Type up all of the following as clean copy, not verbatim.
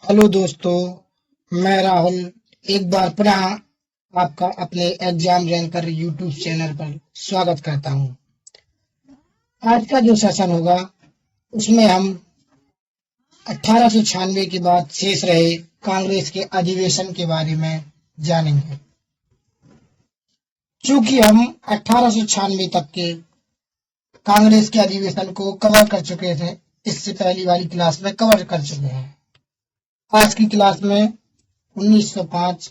Hello दोस्तों, मैं राहुल एक बार पुनः आपका अपने एग्जाम रैंकर यूट्यूब चैनल पर स्वागत करता हूं। आज का जो सेशन होगा उसमें हम 1896 के बाद शेष रहे कांग्रेस के अधिवेशन के बारे में जानेंगे। चूंकि हम 1896 तक के कांग्रेस के अधिवेशन को कवर कर चुके थे, इससे पहली वाली क्लास में कवर कर चुके हैं। आज की क्लास में 1905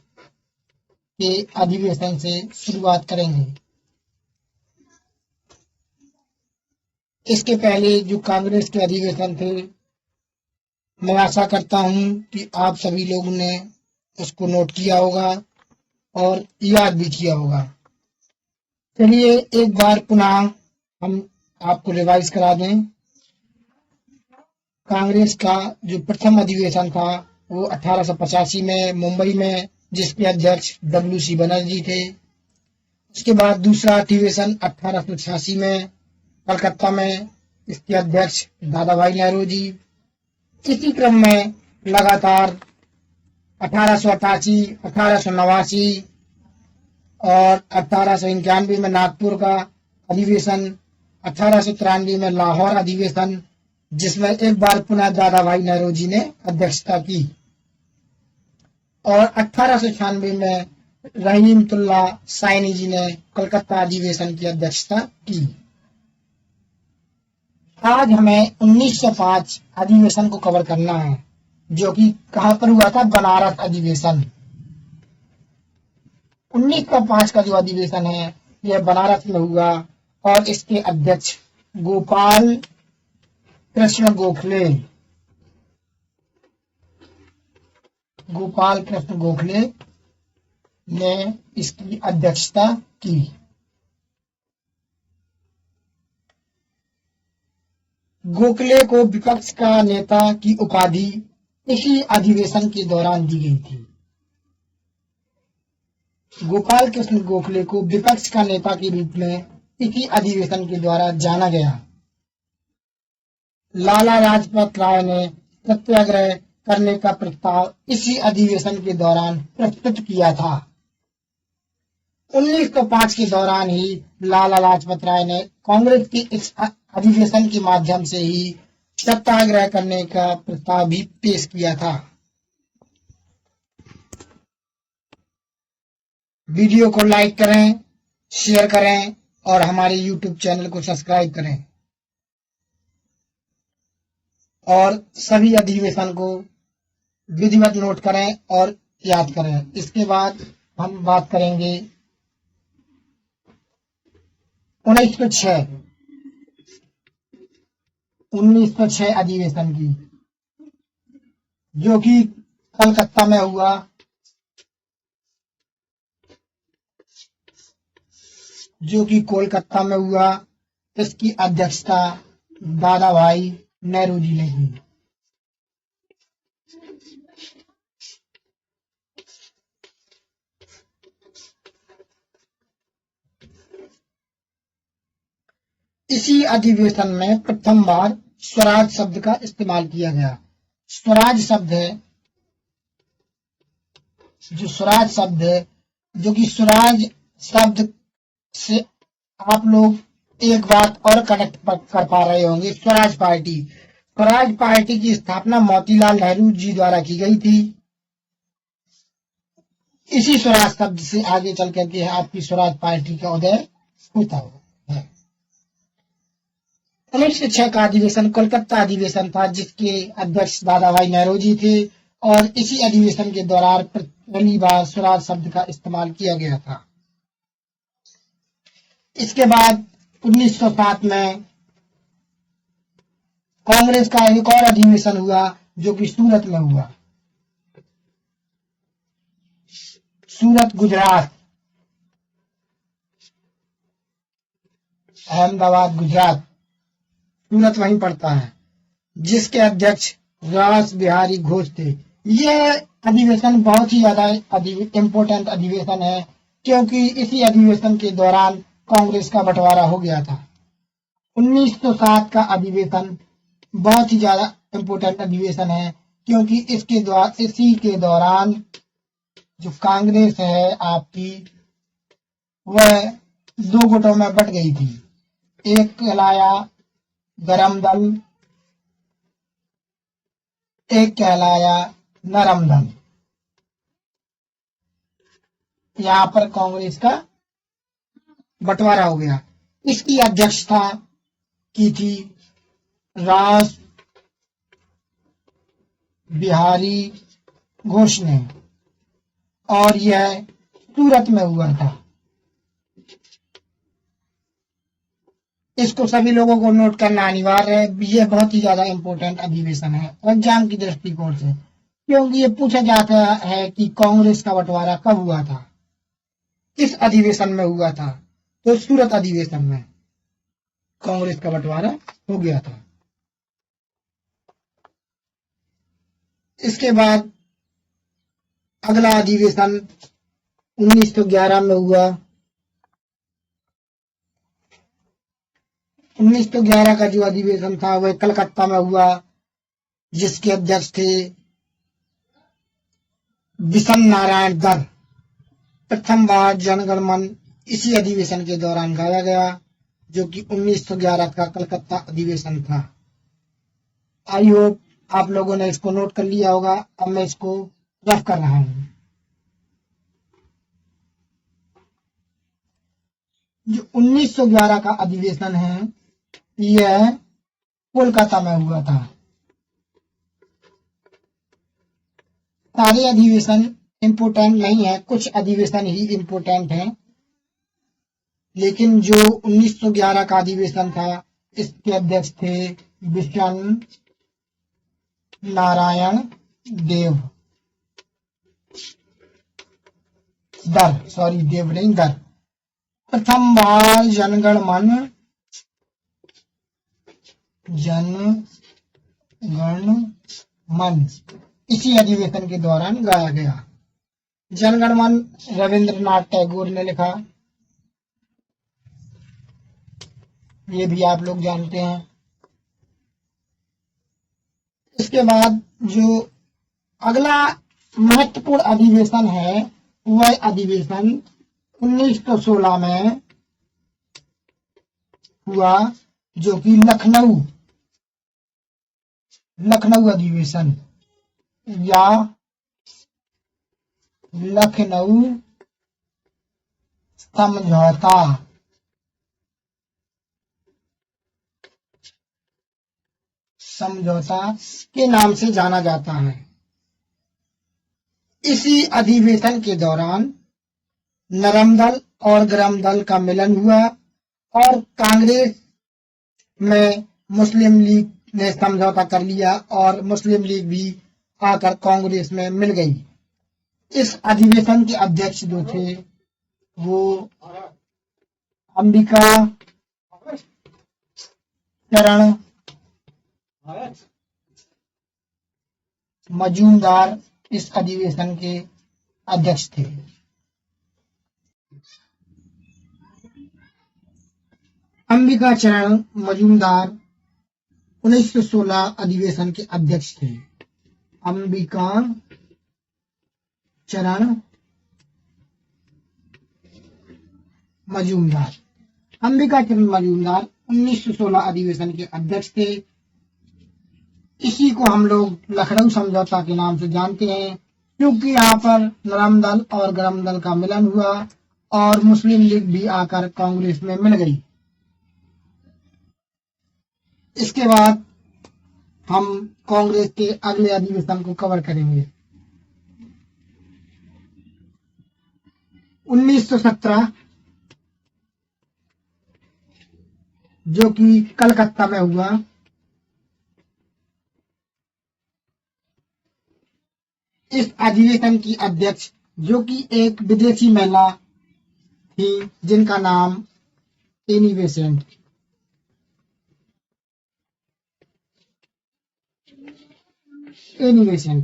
के अधिवेशन से शुरुआत करेंगे। इसके पहले जो कांग्रेस के अधिवेशन थे, मैं आशा करता हूं कि आप सभी लोगों ने उसको नोट किया होगा और याद भी किया होगा। चलिए एक बार पुनः हम आपको रिवाइज करा दें। कांग्रेस का जो प्रथम अधिवेशन था वो 1885 में मुंबई में, जिसके अध्यक्ष WC बनर्जी थे। उसके बाद दूसरा अधिवेशन 1886 में कलकत्ता में, इसके अध्यक्ष दादा भाई नेहरू जी। इसी क्रम में लगातार 1888, 1889 और 1891 में नागपुर का अधिवेशन, 1893 में लाहौर अधिवेशन, जिसमें एक बार पुनः दादा भाई नेहरू जी ने अध्यक्षता की, और 1896 में रहीमतुल्ला साइनी जी ने कलकत्ता अधिवेशन की अध्यक्षता की। आज हमें 1905 अधिवेशन को कवर करना है, जो कि कहां पर हुआ था? बनारस अधिवेशन। 1905 का जो अधिवेशन है यह बनारस में हुआ और इसके अध्यक्ष गोपाल कृष्ण गोखले ने इसकी अध्यक्षता की। गोखले को विपक्ष का नेता की उपाधि इसी अधिवेशन के दौरान दी गई थी। गोपाल कृष्ण गोखले को विपक्ष का नेता के रूप में इसी अधिवेशन के द्वारा जाना गया। लाला लाजपत राय ने सत्याग्रह करने का प्रस्ताव इसी अधिवेशन के दौरान प्रस्तुत किया था। 1905 के दौरान ही लाला लाजपत राय ने कांग्रेस के इस अधिवेशन के माध्यम से ही सत्याग्रह करने का प्रस्ताव भी पेश किया था। वीडियो को लाइक करें, शेयर करें और हमारे यूट्यूब चैनल को सब्सक्राइब करें और सभी अधिवेशन को विधिवत नोट करें और याद करें। इसके बाद हम बात करेंगे 1906 अधिवेशन की, जो कि कलकत्ता में हुआ। कोलकाता में हुआ। इसकी अध्यक्षता दादा भाई नेहरू जी ने की। इसी अधिवेशन में प्रथम बार स्वराज शब्द का इस्तेमाल किया गया। स्वराज शब्द है, जो स्वराज शब्द से आप लोग एक बात और कनेक्ट कर पा रहे होंगे। स्वराज पार्टी की स्थापना मोतीलाल नेहरू जी द्वारा की गई थी। इसी स्वराज शब्द से आगे चल करके आपकी स्वराज पार्टी का उदय होता है। 1906 का अधिवेशन कोलकाता अधिवेशन था, जिसके अध्यक्ष दादा भाई नेहरू जी थे, और इसी अधिवेशन के दौरान पहली बार स्वराज शब्द का इस्तेमाल किया गया था। इसके बाद 1907 में कांग्रेस का एक और अधिवेशन हुआ, जो कि सूरत में हुआ। सूरत, गुजरात, अहमदाबाद, गुजरात, सूरत वहीं पड़ता है, जिसके अध्यक्ष रास बिहारी घोष थे। यह अधिवेशन बहुत ही ज्यादा इम्पोर्टेंट अधिवेशन है, क्योंकि इसी अधिवेशन के दौरान कांग्रेस का बंटवारा हो गया था। 1907 का अधिवेशन बहुत ही ज्यादा इम्पोर्टेंट अधिवेशन है, क्योंकि इसी के दौरान जो कांग्रेस है आपकी, वह दो गुटों में बट गई थी। एक कहलाया गरम दल, एक कहलाया नरम दल। यहाँ पर कांग्रेस का बंटवारा हो गया। इसकी अध्यक्षता की थी रास बिहारी घोष ने, और यह सूरत में हुआ था। इसको सभी लोगों को नोट करना अनिवार्य है। यह बहुत ही ज्यादा इंपॉर्टेंट अधिवेशन है एग्जाम की दृष्टिकोण से, क्योंकि ये पूछा जाता है कि कांग्रेस का बंटवारा कब हुआ था, किस अधिवेशन में हुआ था। तो सूरत अधिवेशन में कांग्रेस का बंटवारा हो गया था। इसके बाद अगला अधिवेशन 1911 में हुआ। 1911 का जो अधिवेशन था वह कलकत्ता में हुआ, जिसके अध्यक्ष थे बिशन नारायण दर। प्रथम बार जनगण मन इसी अधिवेशन के दौरान गाया गया, जो कि 1911 का कलकत्ता अधिवेशन था। आई होप आप लोगों ने इसको नोट कर लिया होगा। अब मैं इसको रफ कर रहा हूं। जो 1911 का अधिवेशन है यह कोलकाता में हुआ था। सारे अधिवेशन इम्पोर्टेंट नहीं है, कुछ अधिवेशन ही इम्पोर्टेंट हैं। लेकिन जो 1911 का अधिवेशन था इसके अध्यक्ष थे बिशन नारायण देव दर, सॉरी देव नहीं दर। प्रथम बार जनगण मन इसी अधिवेशन के दौरान गाया गया। जनगण मन रविंद्रनाथ टैगोर ने लिखा, ये भी आप लोग जानते हैं। इसके बाद जो अगला महत्वपूर्ण अधिवेशन है वह अधिवेशन 1916 में हुआ, जो कि लखनऊ अधिवेशन या लखनऊ समझौता के नाम से जाना जाता है। इसी अधिवेशन के दौरान नरम दल और गरम दल का मिलन हुआ और कांग्रेस में मुस्लिम लीग ने समझौता कर लिया और मुस्लिम लीग भी आकर कांग्रेस में मिल गई। इस अधिवेशन के अध्यक्ष जो थे वो अंबिका चरण मजूमदार इस अधिवेशन के अध्यक्ष थे। अंबिका चरण मजूमदार 1916 अधिवेशन के अध्यक्ष थे। अंबिका चरण मजूमदार 1916 अधिवेशन के अध्यक्ष थे। इसी को हम लोग लखनऊ समझौता के नाम से जानते हैं, क्योंकि यहाँ पर नरम दल और गरम दल का मिलन हुआ और मुस्लिम लीग भी आकर कांग्रेस में मिल गई। इसके बाद हम कांग्रेस के अगले अधिवेशन को कवर करेंगे। 1917 जो कि कलकत्ता में हुआ। इस अधिवेशन की अध्यक्ष जो कि एक विदेशी महिला थी जिनका नाम एनी बेसेंट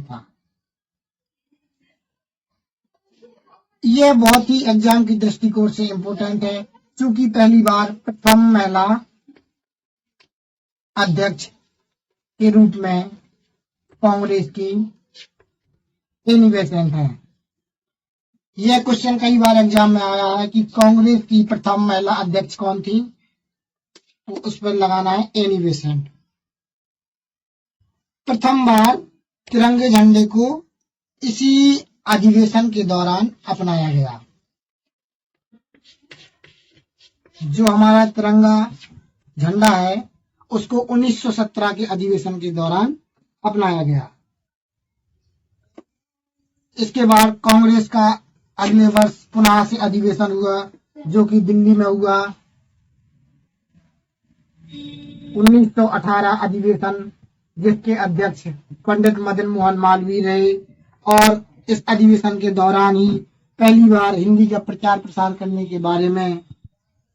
था। यह बहुत ही एग्जाम की दृष्टिकोण से इम्पोर्टेंट है, क्योंकि पहली बार प्रथम महिला अध्यक्ष के रूप में कांग्रेस की एनी बेसेंट है। यह क्वेश्चन कई बार एग्जाम में आया है कि कांग्रेस की प्रथम महिला अध्यक्ष कौन थी, तो उस पर लगाना है एनी बेसेंट। प्रथम बार तिरंगे झंडे को इसी अधिवेशन के दौरान अपनाया गया। जो हमारा तिरंगा झंडा है उसको 1917 के अधिवेशन के दौरान अपनाया गया। इसके बाद कांग्रेस का अगले वर्ष पुनः से अधिवेशन हुआ, जो कि दिल्ली में हुआ। 1918 अधिवेशन, जिसके अध्यक्ष पंडित मदन मोहन मालवीय रहे, और इस अधिवेशन के दौरान ही पहली बार हिंदी का प्रचार प्रसार करने के बारे में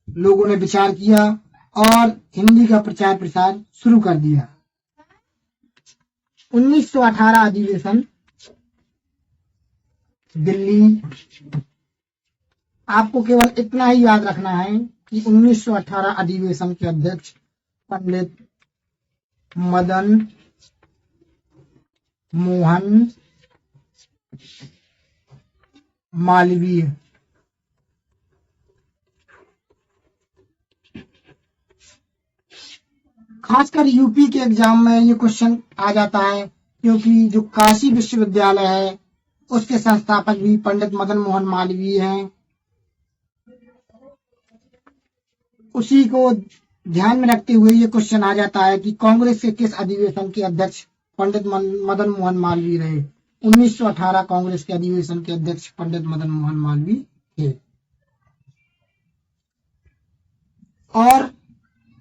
लोगों ने विचार किया और हिंदी का प्रचार प्रसार शुरू कर दिया। 1918 अधिवेशन दिल्ली। आपको केवल इतना ही याद रखना है कि 1918 अधिवेशन के अध्यक्ष पंडित मदन मोहन मालवीय। खासकर यूपी के एग्जाम में ये क्वेश्चन आ जाता है, क्योंकि जो काशी विश्वविद्यालय है उसके संस्थापक भी पंडित मदन मोहन मालवीय हैं। उसी को ध्यान में रखते हुए ये क्वेश्चन आ जाता है कि कांग्रेस के किस अधिवेशन के अध्यक्ष पंडित मदन मोहन मालवीय रहे। 1918 कांग्रेस के अधिवेशन के अध्यक्ष पंडित मदन मोहन मालवीय थे। और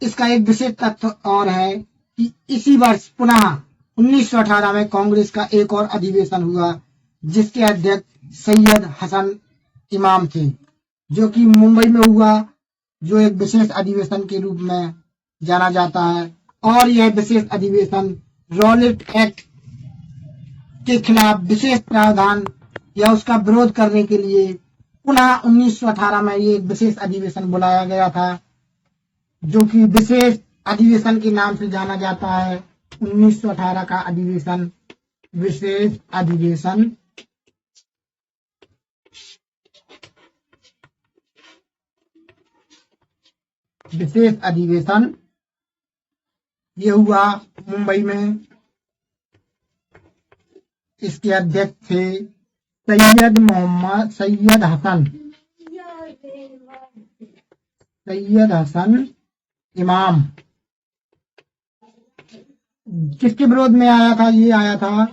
इसका एक विशेष तथ्य और है कि इसी वर्ष पुनः 1918 में कांग्रेस का एक और अधिवेशन हुआ, जिसके अध्यक्ष सैयद हसन इमाम थे, जो कि मुंबई में हुआ, जो एक विशेष अधिवेशन के रूप में जाना जाता है। और यह विशेष अधिवेशन रॉलेट एक्ट के खिलाफ विशेष प्रावधान या उसका विरोध करने के लिए पुनः 1918 में ये एक विशेष अधिवेशन बुलाया गया था, जो कि विशेष अधिवेशन के नाम से जाना जाता है। 1918 का अधिवेशन विशेष अधिवेशन। विशेष अधिवेशन ये हुआ मुंबई में। इसके अध्यक्ष थे सैयद हसन इमाम। किसके विरोध में आया था? ये आया था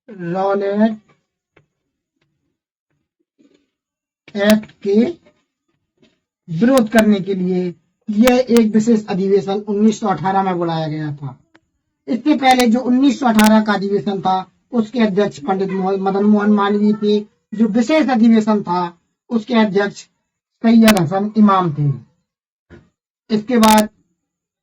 रॉलेट एक्ट के विरोध करने के लिए। यह एक विशेष अधिवेशन 1918 में बुलाया गया था। इससे पहले जो 1918 का अधिवेशन था उसके अध्यक्ष पंडित मदन मोहन मालवीय थे। जो विशेष अधिवेशन था उसके अध्यक्ष सैयद हसन इमाम थे। इसके बाद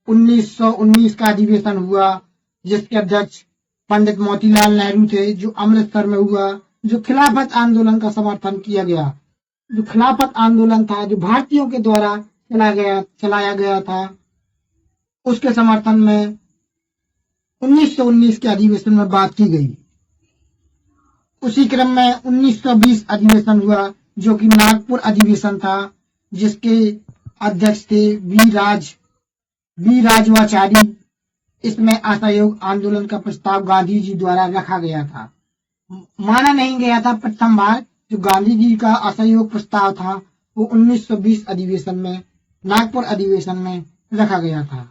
1919 का अधिवेशन हुआ, जिसके अध्यक्ष पंडित मोतीलाल नेहरू थे, जो अमृतसर में हुआ, जो खिलाफत आंदोलन का समर्थन किया गया। जो खिलाफत आंदोलन था, जो भारतीयों के द्वारा चलाया गया था, उसके समर्थन में 1919 के अधिवेशन में बात की गई। उसी क्रम में 1920 अधिवेशन हुआ, जो कि नागपुर अधिवेशन था, जिसके अध्यक्ष थे वी राजवाचारी। इसमें असहयोग आंदोलन का प्रस्ताव गांधी जी द्वारा रखा गया था। माना नहीं गया था प्रथम बार। जो गांधी जी का असहयोग प्रस्ताव था वो 1920 अधिवेशन में, नागपुर अधिवेशन में रखा गया था।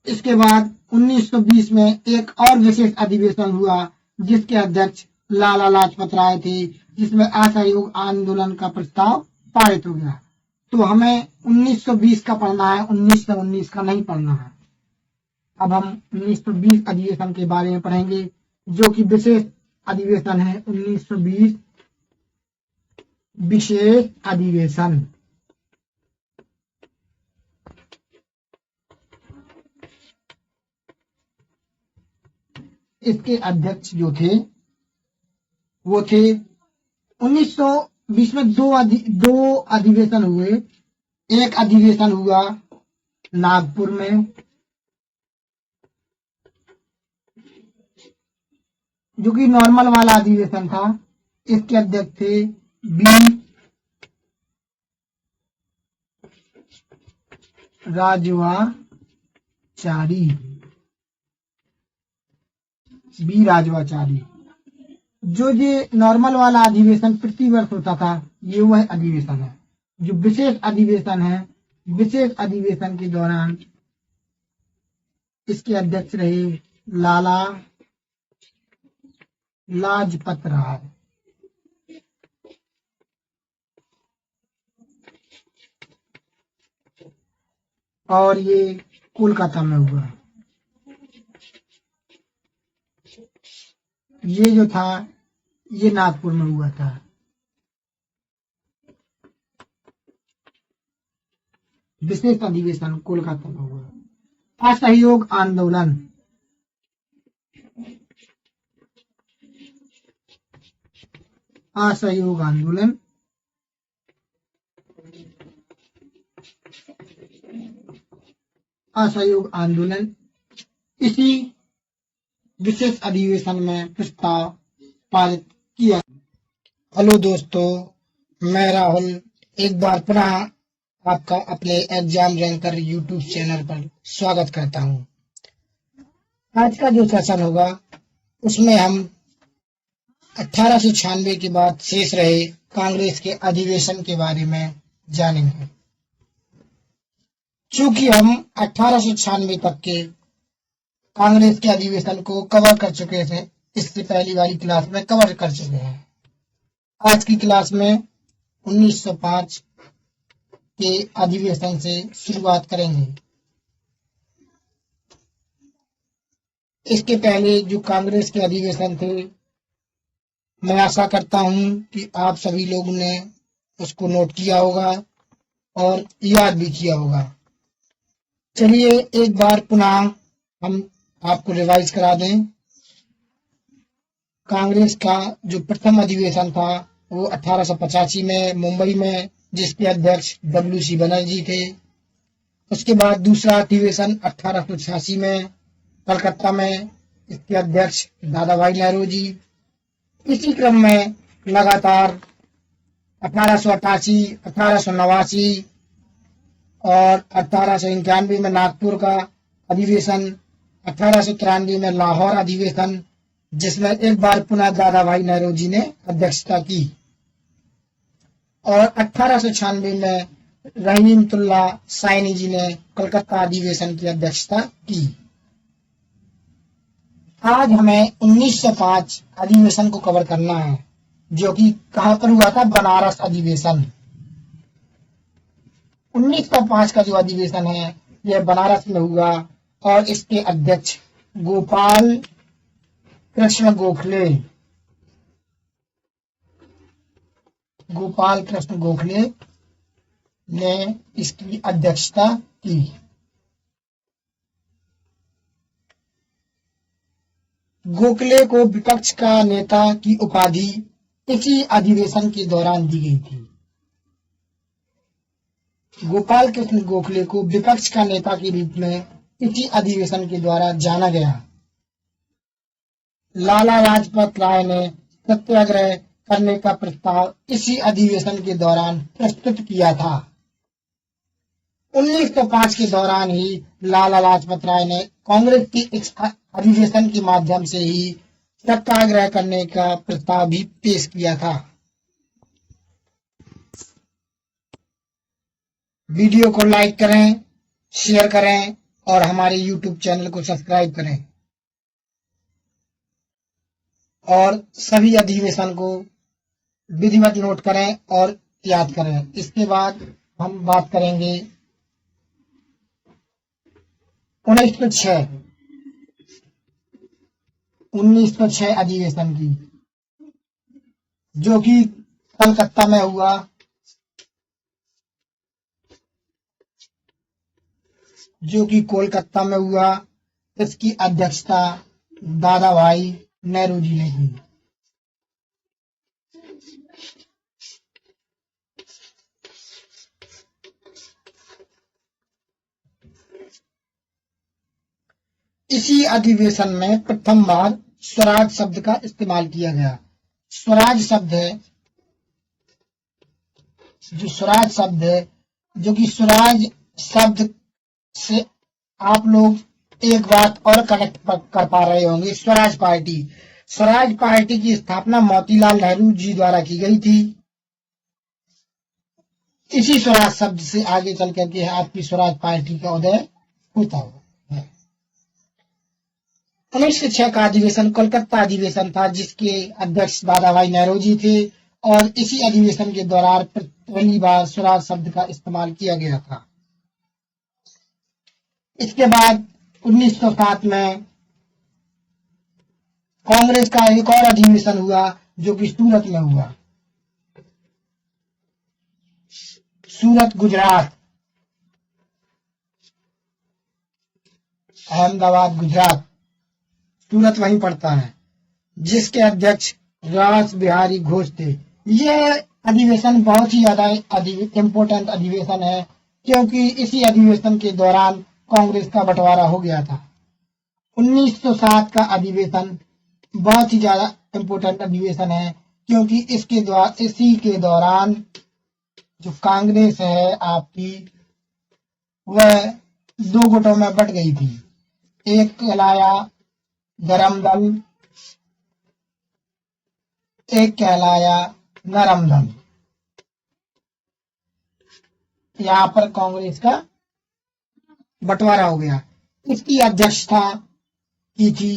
इसके बाद 1920 में एक और विशेष अधिवेशन हुआ, जिसके अध्यक्ष लाला लाजपत राय थे, जिसमें असहयोग आंदोलन का प्रस्ताव पारित हो गया। तो हमें 1920 का पढ़ना है, 1919 का नहीं पढ़ना है। अब हम 1920 अधिवेशन के बारे में पढ़ेंगे, जो कि विशेष अधिवेशन है। 1920 विशेष अधिवेशन। इसके अध्यक्ष जो थे वो थे 1920 में दो अधिवेशन हुए। एक अधिवेशन हुआ नागपुर में, जो कि नॉर्मल वाला अधिवेशन था, इसके अध्यक्ष थे बी राजवाचारी। जो ये नॉर्मल वाला अधिवेशन प्रति वर्ष होता था, ये वह अधिवेशन है। जो विशेष अधिवेशन है, विशेष अधिवेशन के दौरान इसके अध्यक्ष रहे लाला लाजपत राय। और ये कोलकाता में हुआ। ये जो था, ये नागपुर में हुआ था। विशेष अधिवेशन कोलकाता में हुआ। असहयोग आंदोलन। असहयोग आंदोलन असहयोग आंदोलन इसी विशेष अधिवेशन में प्रस्ताव पारित किया। हेलो दोस्तों, मैं राहुल एक बार पुनः आपका अपने एग्जाम रैंकर यूट्यूब चैनल पर स्वागत करता हूं। आज का जो सेशन होगा उसमें हम 1896 के बाद शेष रहे कांग्रेस के अधिवेशन के बारे में जानेंगे। चूंकि हम 1896 तक के कांग्रेस के अधिवेशन को कवर कर चुके थे, इससे पहली वाली क्लास में कवर कर चुके हैं। आज की क्लास में 1905 के अधिवेशन से शुरुआत करेंगे। इसके पहले जो कांग्रेस के अधिवेशन थे, मैं आशा करता हूं कि आप सभी लोगों ने उसको नोट किया होगा और याद भी किया होगा। चलिए एक बार पुनः हम आपको रिवाइज करा दें। कांग्रेस का जो प्रथम अधिवेशन था वो 1885 में मुंबई में, जिसके अध्यक्ष WC बनर्जी थे। उसके बाद दूसरा अधिवेशन 1886 में कलकत्ता में, इसके अध्यक्ष दादा भाई नेहरू जी। इसी क्रम में लगातार 1888, 1889 और 1891 में नागपुर का अधिवेशन, 1893 में लाहौर अधिवेशन, जिसमें एक बार पुनः दादा भाई नेहरू जी ने अध्यक्षता की, और 1896 में रहीमतुल्लाह साइनी जी ने कलकत्ता अधिवेशन की अध्यक्षता की। आज हमें 1905 अधिवेशन को कवर करना है, जो कि कहां पर हुआ था? बनारस अधिवेशन। 1905 का जो अधिवेशन है यह बनारस में हुआ और इसके अध्यक्ष गोपाल कृष्ण गोखले ने इसकी अध्यक्षता की। गोखले को विपक्ष का नेता की उपाधि इसी अधिवेशन के दौरान दी गई थी। गोपाल कृष्ण गोखले को विपक्ष का नेता के रूप में इसी अधिवेशन के द्वारा जाना गया। लाला लाजपत राय ने सत्याग्रह करने का प्रस्ताव इसी अधिवेशन के दौरान प्रस्तुत किया था। 1905 के दौरान ही लाला लाजपत राय ने कांग्रेस की इस अधिवेशन के माध्यम से ही सत्याग्रह करने का प्रस्ताव भी पेश किया था। वीडियो को लाइक करें, शेयर करें और हमारे YouTube चैनल को सब्सक्राइब करें और सभी अधिवेशन को विधिवत नोट करें और याद करें। इसके बाद हम बात करेंगे 1906 अधिवेशन की, जो कि कलकत्ता में हुआ। इसकी अध्यक्षता दादा भाई नेहरू जी ने की। इसी अधिवेशन में प्रथम बार स्वराज शब्द का इस्तेमाल किया गया। स्वराज शब्द है, जो स्वराज शब्द है, जो कि स्वराज शब्द से आप लोग एक बात और कनेक्ट कर पा रहे होंगे। स्वराज पार्टी की स्थापना मोतीलाल नेहरू जी द्वारा की गई थी। इसी स्वराज शब्द से आगे चल करके आपकी स्वराज पार्टी का उदय होता है। 1906 का अधिवेशन कोलकाता अधिवेशन था, जिसके अध्यक्ष दादा भाई नौरोजी थे, और इसी अधिवेशन के दौरान पहली बार स्वराज शब्द का इस्तेमाल किया गया था। इसके बाद 1907 में कांग्रेस का एक और अधिवेशन हुआ, जो कि सूरत में हुआ। सूरत गुजरात, अहमदाबाद गुजरात, सूरत वहीं पड़ता है, जिसके अध्यक्ष रास बिहारी घोष थे। यह अधिवेशन बहुत ही ज्यादा इम्पोर्टेंट अधिवेशन है, क्योंकि इसी अधिवेशन के दौरान कांग्रेस का बंटवारा हो गया था। 1907 का अधिवेशन बहुत ही ज्यादा इम्पोर्टेंट अधिवेशन है, क्योंकि इसी के दौरान जो कांग्रेस है आपकी, वह दो गुटों में बट गई थी। एक कहलाया गरम दल, एक कहलाया नरम दल। यहाँ पर कांग्रेस का बंटवारा हो गया। इसकी अध्यक्षता की थी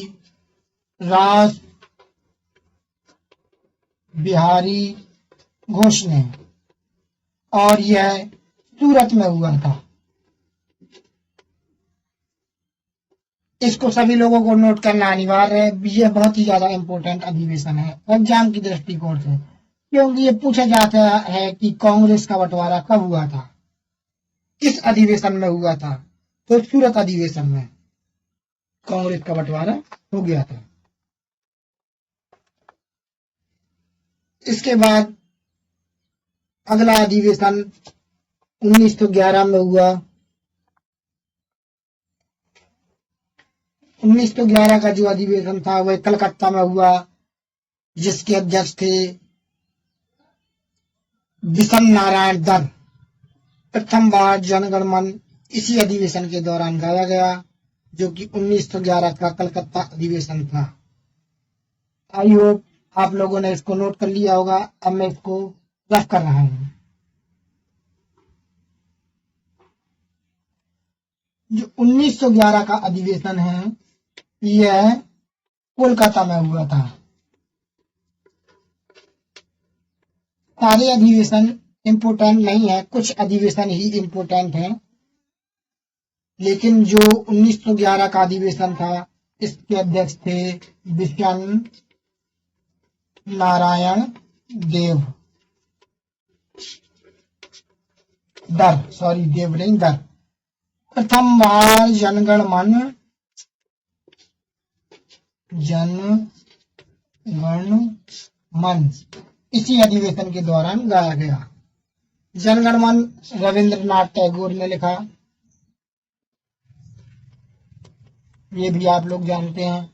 रास बिहारी घोष ने, और यह सूरत में हुआ था। इसको सभी लोगों को नोट करना अनिवार्य है। यह बहुत ही ज्यादा इम्पोर्टेंट अधिवेशन है एग्जाम की दृष्टिकोण से, क्योंकि ये पूछा जाता है कि कांग्रेस का बंटवारा कब हुआ था, किस अधिवेशन में हुआ था। तो सूरत अधिवेशन में कांग्रेस का बंटवारा हो गया था। इसके बाद अगला अधिवेशन 1911 में हुआ। 1911 का जो अधिवेशन था वह कलकत्ता में हुआ, जिसके अध्यक्ष थे विशन नारायण दत्त। प्रथम बार जनगण मन इसी अधिवेशन के दौरान गाया गया, जो कि 1911 का कलकत्ता अधिवेशन था। आई होप आप लोगों ने इसको नोट कर लिया होगा। अब मैं इसको रफ कर रहा हूं। जो 1911 का अधिवेशन है, यह कोलकाता में हुआ था। सारे अधिवेशन इम्पोर्टेंट नहीं है, कुछ अधिवेशन ही इम्पोर्टेंट हैं, लेकिन जो 1911 का अधिवेशन था, इसके अध्यक्ष थे विशन नारायण देव दर, सॉरी देव नहीं दर। प्रथम बार जनगण मन इसी अधिवेशन के दौरान गाया गया। जनगण मन रविंद्रनाथ टैगोर ने लिखा, ये भी आप लोग जानते हैं।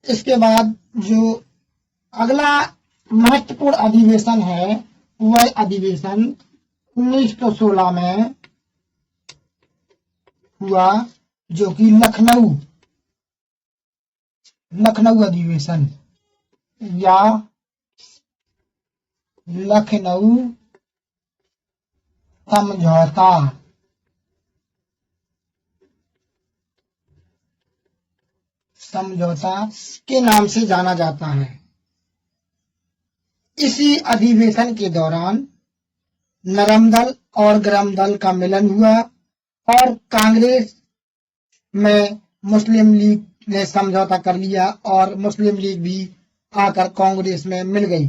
इसके बाद जो अगला महत्वपूर्ण अधिवेशन है, वह अधिवेशन 1916 में हुआ, जो कि लखनऊ अधिवेशन या लखनऊ समझौता के नाम से जाना जाता है। इसी अधिवेशन के दौरान नरम दल और गरम दल का मिलन हुआ, और कांग्रेस में मुस्लिम लीग ने समझौता कर लिया, और मुस्लिम लीग भी आकर कांग्रेस में मिल गई।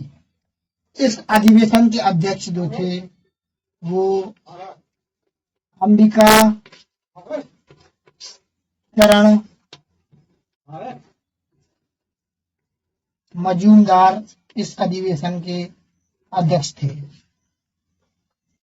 इस अधिवेशन के अध्यक्ष जो थे, वो अंबिका चरण मजूमदार इस अधिवेशन के अध्यक्ष थे।